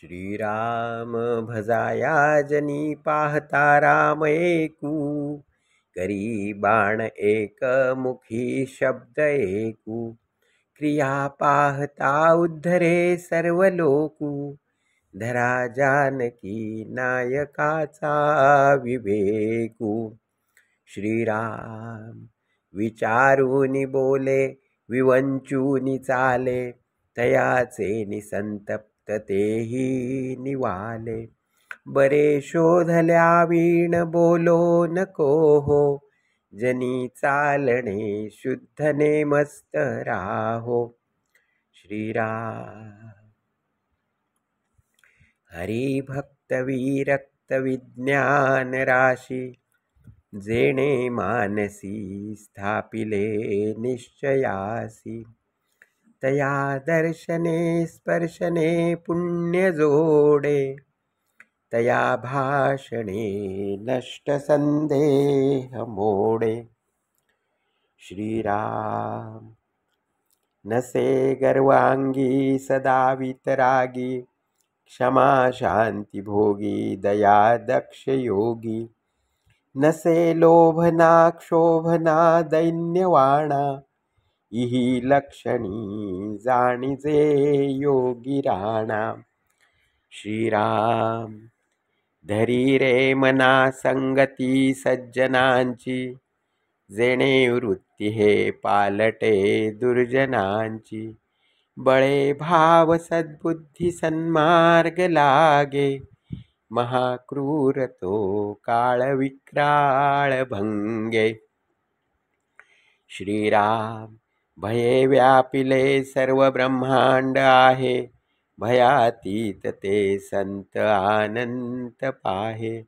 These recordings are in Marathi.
श्रीराम भजाया जनी पाहता राम एकू, करी बाण एक मुखी शब्द एकू, क्रिया पाहता उद्धरे सर्व लोकू, धरा जानकी नायकाचा विवेकू. श्रीराम विचारूनी बोले विवंचूनी चाले, तयाचे निसंतप्त तेही निवाले. बरे शोधल्या वीण बोलो नको हो, जनी चालणे शुद्ध नेमस्त राहो. श्रीराम हरिभक्त विरक्त विज्ञान राशी, जेणे मानसी स्थापिले निश्चयासी. तया दर्शने स्पर्शने पुण्य जोडे, तया भाषणे नष्ट संदेह मोडे. श्रीराम नसे गर्वांगी सदा वितरागी, क्षमा शांती भोगी दया दक्ष योगी. नसे लोभना क्षोभना दैन्यवाणा, इही लक्षणी जाणीजे योगी राणा. श्रीराम धरी रे मना संगती सज्जनांची, जेणे वृत्ती हे पालटे दुर्जनांची. बळे भाव सद्बुद्धी सन्मार्ग लागे, महाक्रूर तो काळ विक्राळ भंगे. श्रीराम भये व्यापिले सर्व ब्रह्मांड आहे, भयातीत ते संत अनंत पाहे.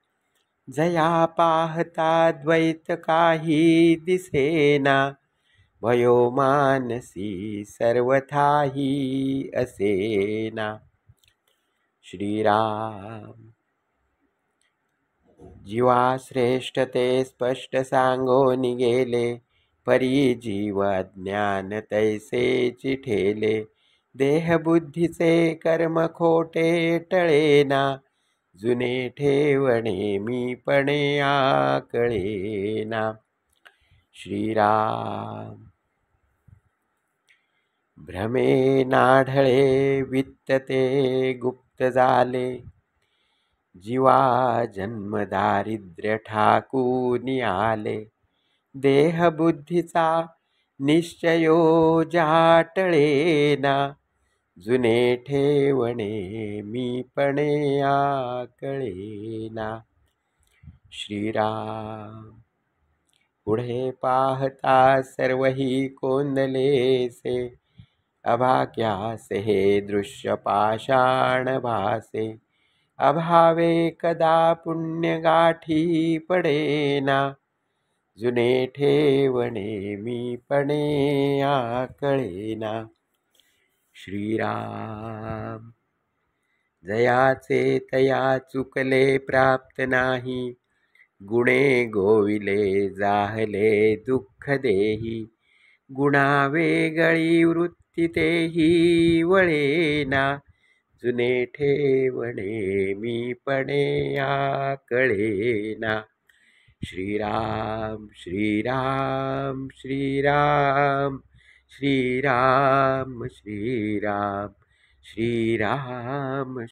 जया पाहता द्वैत काही दिसेना, भयो मानसी सर्वथाही असेना. श्रीराम जीवा श्रेष्ठ ते स्पष्ट सांगोनी गेले, परी जीव अज्ञान तैसेची ठेले. देहबुद्धीचे कर्म खोटे टळेना, जुने ठेवणे मीपणे आकळेना. श्रीराम भ्रमे नाढळे वित्त ते गुप्त झाले, जीवा जन्म दारिद्र्य ठाकूनी आले. देहबुद्धीचा निश्चयो जाटळेना, जुने ठेवणे मीपणे आकळेना. श्रीराम पुढे पाहता सर्वही कोंदलेसे, अभाग्यास हे दृश्य पाषाण भासे. अभावे कदा पुण्य गाठी पडेना, जुने ठेवणे मीपणे आकळेना. श्रीराम जयाचे तया चुकले प्राप्त नाही, गुणे गोविले जाहले दुःख देही. गुणा वेगळी वृत्ती तेही वळेना, जुने ठेवणे मीपणे आकळेना. श्रीराम श्रीराम श्रीराम श्रीराम श्रीराम श्रीराम